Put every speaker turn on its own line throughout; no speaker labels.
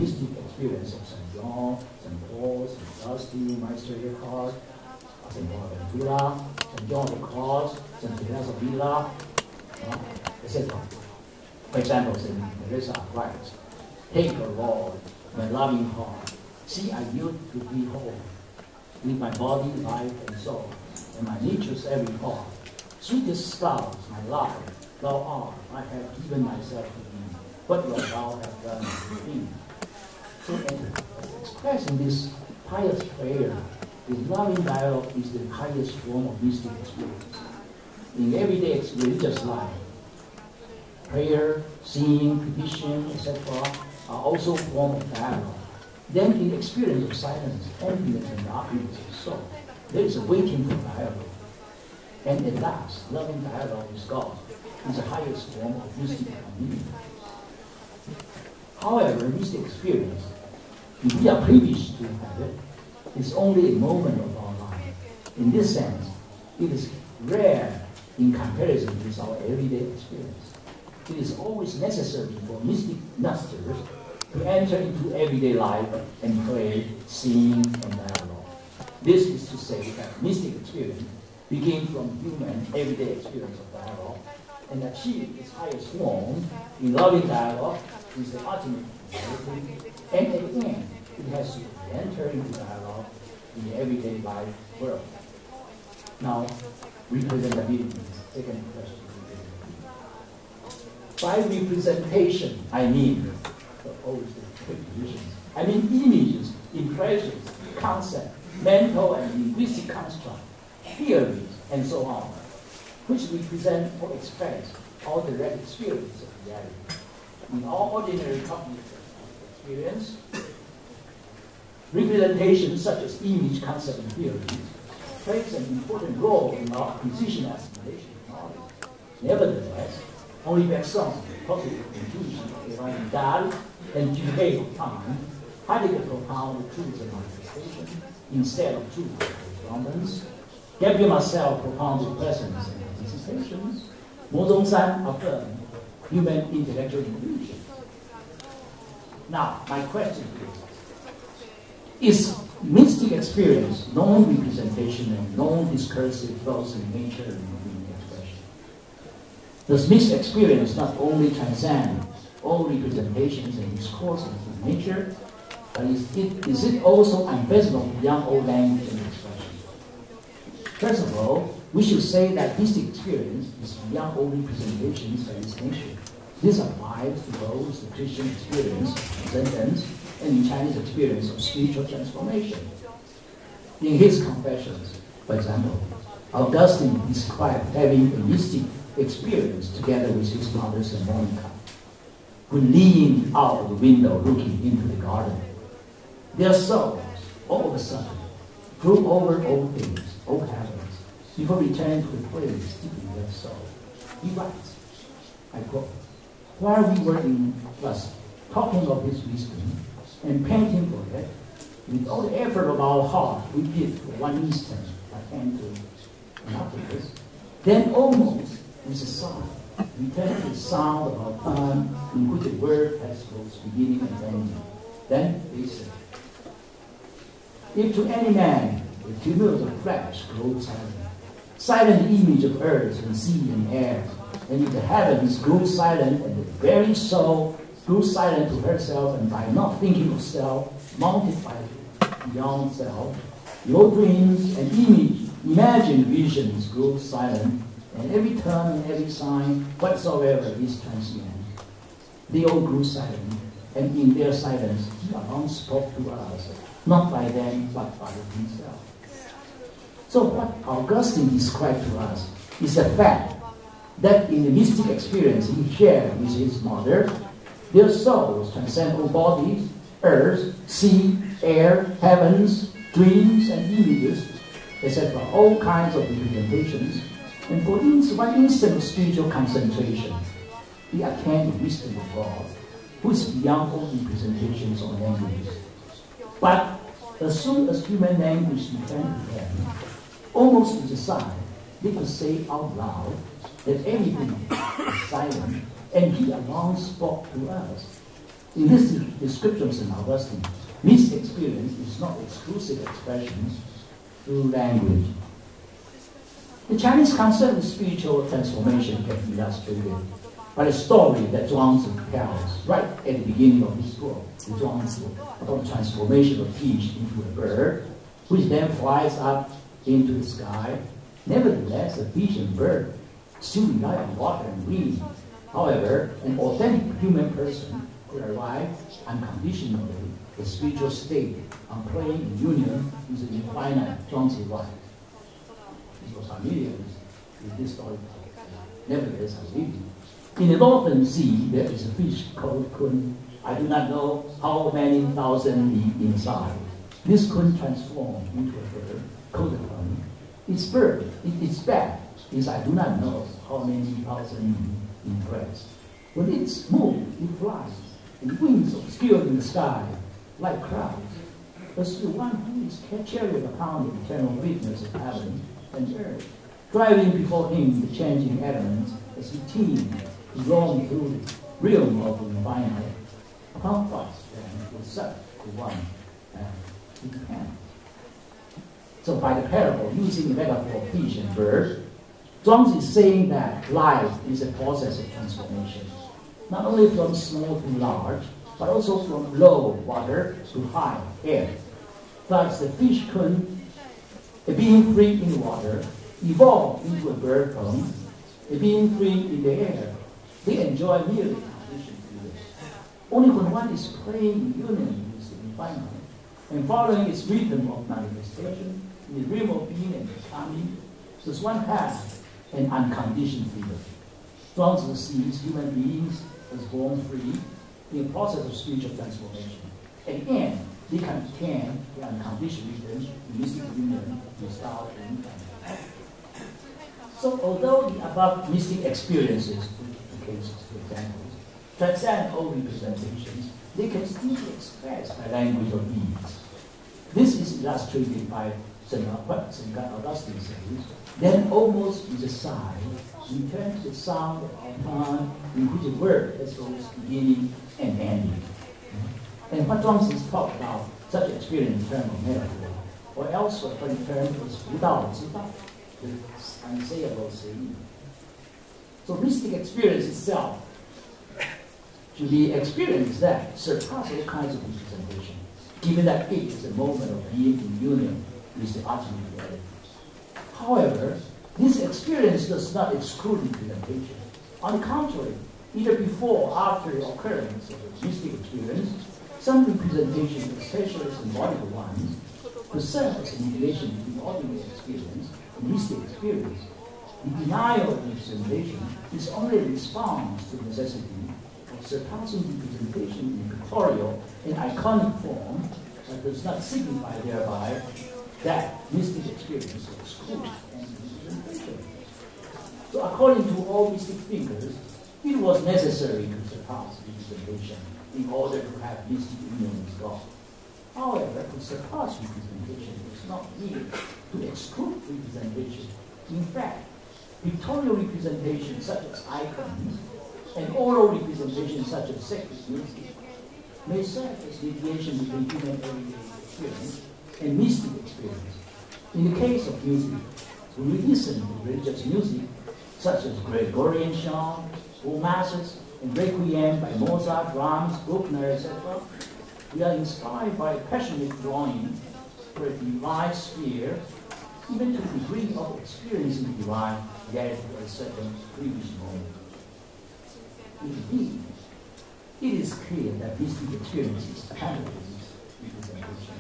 mystic experience of St. John, St. Paul, St. Augustine, Meister Eckhart, St. Bonaventura, St. John of the Cross, St. Teresa of Avila, etc. For example, St. Teresa writes, "Take, O Lord, my loving heart. See, I yield to thee whole, with my body, life, and soul, and my nature's every part. Sweetest spouse, my life, thou art. I have given myself to thee. What wilt thou have done with me?" So, expressing this pious prayer, this loving dialogue is the highest form of mystic experience. In everyday religious life, prayer, singing, petition, etc. are also forms of dialogue. Then in the experience of silence, emptiness, and darkness of soul, there is a waiting for dialogue. And at last, loving dialogue with God is the highest form of mystic communion. However, mystic experience, if we are privileged to have it, is only a moment of our life. In this sense, it is rare in comparison with our everyday experience. It is always necessary for mystic masters to enter into everyday life and pray, sing, and dialogue. This is to say that mystic experience begins from human everyday experience of dialogue and achieve its highest form in loving dialogue with the ultimate reality, and at the end, it has to enter into dialogue in the everyday life world. Now, representability, second question. By representation, I mean, always the prepositions, I mean images, impressions, concepts, mental and linguistic constructs, theories, and so on, which represent or express our direct experience of reality. In our ordinary cognitive experience, representations such as image, concept, and theories plays an important role in our acquisition and assimilation of knowledge. Nevertheless, only by some positive intuition of God and debate of time, Heidegger propounded truth and manifestation instead of truth and correspondence. Gabriel Marcel propounded presence and anticipation. Mo Zhongshan affirmed human intellectual intuition. Now, my question is mystic experience non-representation and non-discursive both in nature and in expression? Does mystic experience not only transcend all representations and discourses in nature, but is it also unfathomable beyond all language and expression? First of all, we should say that mystic experience is beyond all representations by its nature. This applies to both the Christian experience of transcendence and the Chinese experience of spiritual transformation. In his Confessions, for example, Augustine described having a mystic experience together with his mother St. Monica, who leaned out of the window looking into the garden. Their souls, all of a sudden, flew over old things, old habits, before returning to the place deep in their soul. He writes, I quote, "While we were in class talking of his wisdom and panting for it, with all the effort of our heart, we did for one instant attend to nothingness. Then almost with a sigh, we turned to the sound of our tongue in which the word has both beginning and ending. Then they said, if to any man the tumult of flesh grows silent, silent image of earth and sea and air, and if the heavens grow silent and the very soul grows silent to herself and by not thinking of self, multiplied beyond self, your dreams and imagined visions grow silent, and every term and every sign whatsoever is transient. They all grew silent, and in their silence he alone spoke to us, not by them, but by himself." So what Augustine described to us is the fact that in the mystic experience he shared with his mother, their souls transcend all bodies, earth, sea, air, heavens, dreams and images, etc., all kinds of representations, and for one instant of spiritual concentration, he attained the wisdom of God, who is beyond all representations or languages. But as soon as human language returned to him, almost with a sigh, they could say out loud that everything is silent, and he alone spoke to us. In this description of St. Augustine, mystic experience is not exclusive expression through language. The Chinese concept of spiritual transformation can be illustrated by a story that Zhuangzi tells right at the beginning of his book, the Zhuangzi, about the transformation of fish into a bird, which then flies up into the sky. Nevertheless, the fish and bird still rely on water and wind. However, an authentic human person could arrive unconditionally the spiritual state on playing in union with the infinite Zhuangzi life. He was familiar with this story. Nevertheless, I believe in the northern sea, there is a fish called kun. I do not know how many thousand li inside. This kun transformed into a bird called a kun. Its back is I do not know how many thousand li in breadth. When it's moved, it flies, and wings obscure in the sky like clouds. As the one who is chariot upon the eternal witness of heaven and earth, driving before him the changing elements as he teemed to roam through the realm of the infinite. Upon Christ then was such a one he can. So by the parable, using the metaphor of fish and bird, Zhuangzi is saying that life is a process of transformation, not only from small to large, but also from low water to high air. Thus, the fish kun, being free in water, evolved into a bird kun, being free in the air. They enjoy merely conditioned freedom. Only when one is playing in union with the infinite and following its rhythm of manifestation in the realm of being and becoming, does one have an unconditioned freedom. Zhuangzi sees human beings as born free in a process of spiritual transformation. At the end, they can attain the unconditioned freedom in mystic union with Tao and infinite. So although the above mystic experiences, cases, for example, transcend all representations, they can still be expressed by language or deeds. This is illustrated by St. Augustine says, then almost with a sigh, we turn to the sound of time in which a word has both beginning and ending. And what Zhuangzi talked about such experience in terms of metaphor, or elsewhere what he termed as 无道之道, the unsayable saying. So mystic experience itself to be experienced that surpasses all kinds of representation, given that it is a moment of being in union with the ultimate reality. However, this experience does not exclude representation. On the contrary, either before or after the occurrence of a mystic experience, some representation, especially symbolic ones, could serve as a mediation between ordinary experience and mystic experience. The denial of representation is only a response to the necessity of surpassing representation in pictorial and iconic form, but does not signify thereby that mystic experience excludes any representation. So according to all mystic thinkers, it was necessary to surpass representation in order to have mystic union with God. However, to surpass representation does not mean to exclude representation. In fact, pictorial representation such as icons and oral representation such as sacred music may serve as mediation between human everyday experience and mystic experience. In the case of music, when we listen to religious music such as Gregorian chant, or masses, and requiem by Mozart, Brahms, Bruckner, etc., we are inspired by a passionate longing for a divine sphere, even to the degree of experiencing divine reality at a certain previous moment. Indeed, it is clear that mystic experiences accompany representation.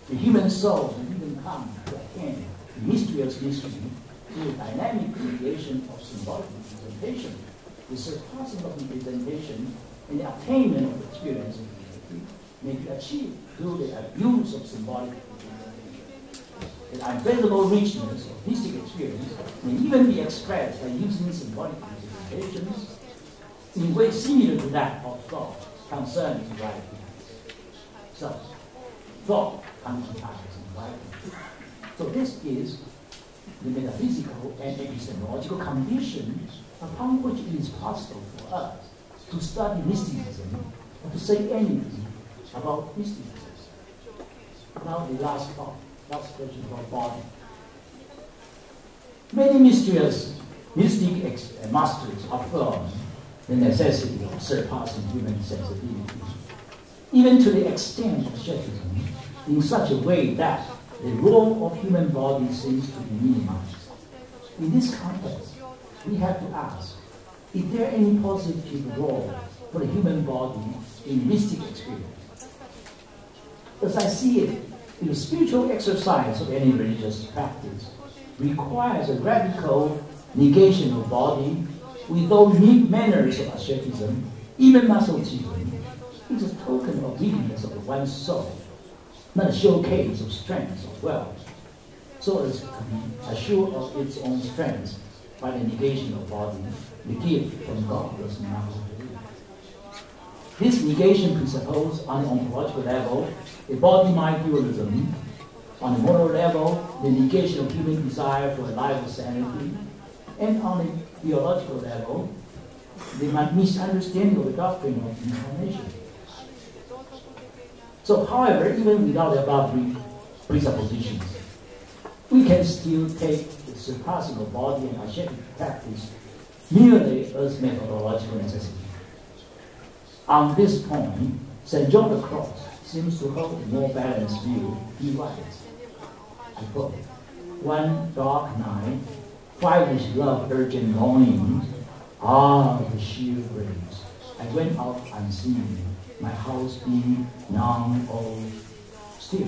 The human soul can even come to attain the mysterious mystery through a dynamic creation of symbolic representation, the surpassing of representation and the attainment of experience may be achieved through the use of symbolic representation. The unfathomable richness of mystic experience may even be expressed by using symbolic representations in ways similar to that of thought concerning reality. So, thought contemplates reality. So this is the metaphysical and epistemological condition upon which it is possible for us to study mysticism or to say anything about mysticism. Now the last question about body. Many mystic masters affirm the necessity of surpassing human sensibility, even to the extent of asceticism, in such a way that the role of human body seems to be minimized. In this context, we have to ask, is there any positive role for the human body in mystic experience? As I see it, the spiritual exercise of any religious practice requires a radical negation of body with those neat manners of asceticism, even masochism. It's a token of weakness of one's soul, not a showcase of strength or wealth, so as to be assured of its own strength by the negation of body, the gift from God was not. This negation presupposes on the ontological level a body-mind dualism, on the moral level the negation of human desire for a life of sanity, and on the theological level the misunderstanding of the doctrine of incarnation. So, however, even without the above presuppositions, we can still take the surpassing of body and ascetic practice merely as methodological necessity. On this point, St. John the Cross seems to hold a more balanced view. He writes, I quote, "One dark night, fiendish love, urgent longing, the sheer grace. I went out unseen, my house being now all still."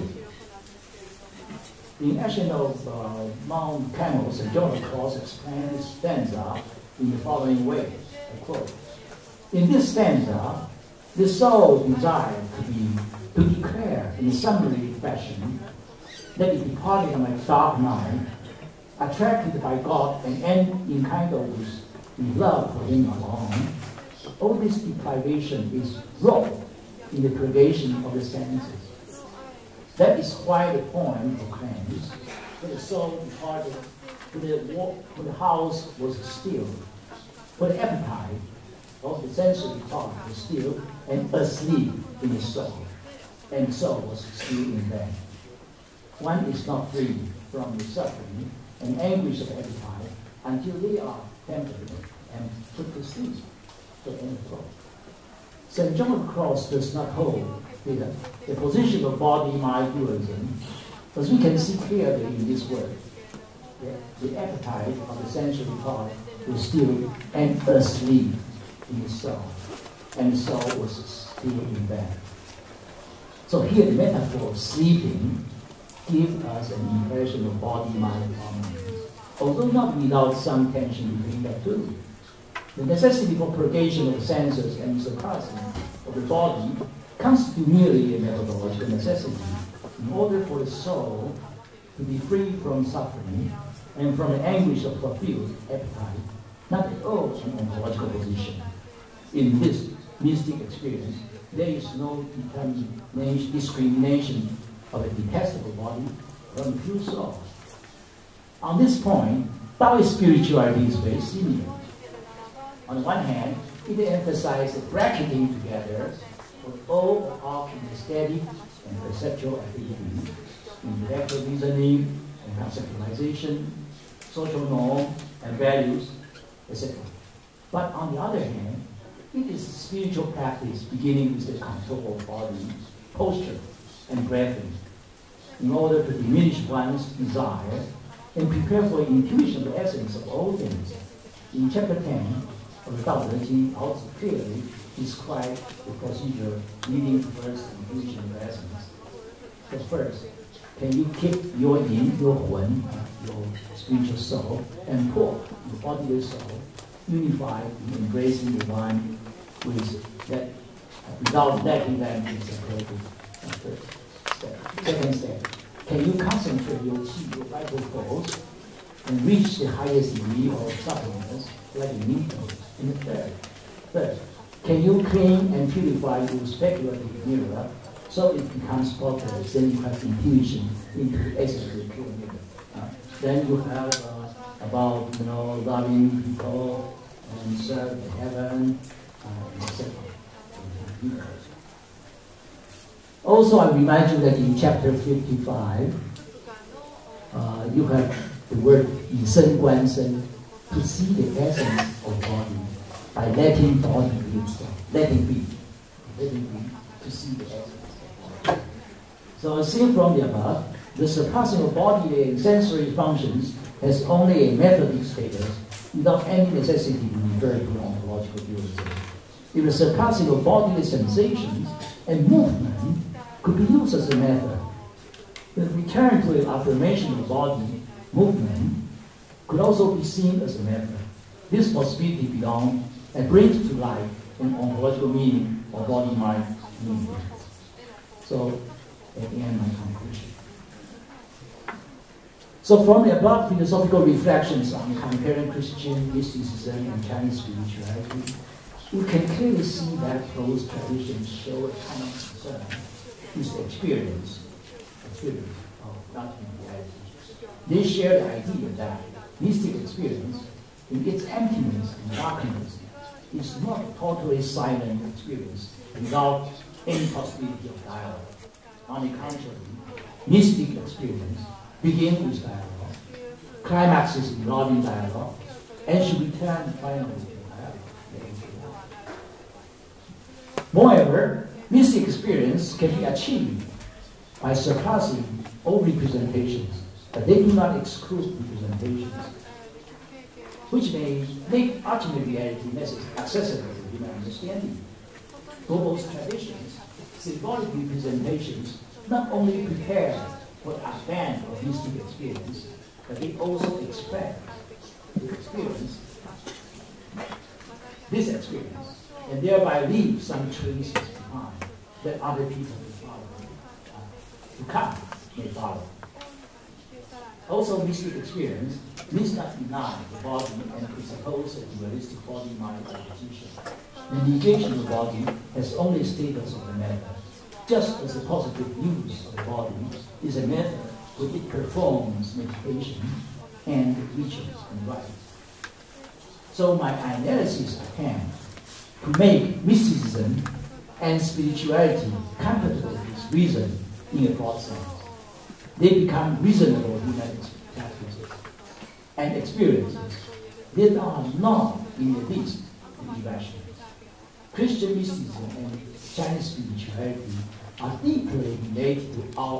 In Ascent of Mount Carmel, St. John the Cross explains this stanza in the following way, I quote, "In this stanza, the soul desired to declare in a summary fashion that it departed on a dark night, attracted by God and enkindled with love for Him alone. All this deprivation is wrought in the purgation of the senses. That is why the poem proclaims, for the soul departed, for the house was still, for the appetite of the sensory part was still and asleep in the soul, and the soul was still in bed. One is not free from the suffering and anguish of appetite until they are tempered and put to sleep." So, end of quote. St. John of the Cross does not hold the position of body-mind dualism, as we can see clearly in this work. The appetite of the sensory part was still and asleep in the soul, and the soul was still in bed. So here the metaphor of sleeping gives us an impression of body-mind harmony, although not without some tension between the two. The necessity for purgation of the senses and surpassing of the body constitute merely a methodological necessity in order for the soul to be free from suffering and from the anguish of fulfilled appetite, not at all an ontological position. In this mystic experience, there is no discrimination of a detestable body from the pure soul. On this point, Taoist spirituality is very similar. On the one hand, it emphasizes the bracketing together of all of kinesthetic and perceptual activities, intellectual reasoning and conceptualization, social norms and values, etc. But on the other hand, it is a spiritual practice beginning with the control of body, posture, and breathing, in order to diminish one's desire and prepare for intuition of the essence of all things. In chapter 10 of the Tao Te Ching, also clearly describes the procedure leading to first intuition of the essence. But first, can you keep your yin, your hun, your spiritual soul, and po, your bodily soul, unified in embracing the one with that, without letting them be separated? First step. Second step, can you concentrate your qi, your vital force, and reach the highest degree of suppleness, like a needle? And the third, can you clean and purify your speculative mirror so it becomes spotless, then you have intuition into the essence of the pure mirror. Then you have about loving people and serve the heaven, etc. the universe. Also, I remind you that in chapter 55, you have the word 以身观身, to see the essence of body by letting body be itself, letting be, to see the essence of body. So, seen from the above, the surpassing of bodily and sensory functions has only a methodic status without any necessity to refer to ontological realization. If the surpassing of bodily sensations and movement could be used as a method, the return to an affirmation of body movement could also be seen as a method. This possibility belongs and brings to light an ontological meaning of body-mind meaning. So, at the end, my conclusion. So from the above philosophical reflections on comparing Christian mysticism and Chinese spirituality, we can clearly see that those traditions show a common concern with the experience of ultimate reality. They share the idea that mystic experience, in its emptiness and darkness, is not a totally silent experience without any possibility of dialogue. On the contrary, mystic experience begins with dialogue, climaxes in loving dialogue, and should return finally to dialogue. Moreover, mystic experience can be achieved by surpassing all representations, but they do not exclude representations, which may make ultimate reality accessible to human understanding. For both traditions, symbolic representations not only prepare for the advent of mystic experience, but they also express this experience, and thereby leave some traces behind that other people may follow. Also, mystic experience needs not deny the body and presuppose a dualistic body-mind opposition. The negation of the body has only status of the method, just as the positive use of the body is a method when it performs meditation and rituals and rites. So my analysis attempts to make mysticism and spirituality compatible with reason in a broad sense. They become reasonable human practices and experiences that are not in the least irrational. Christian mysticism and Chinese spirituality are deeply related to our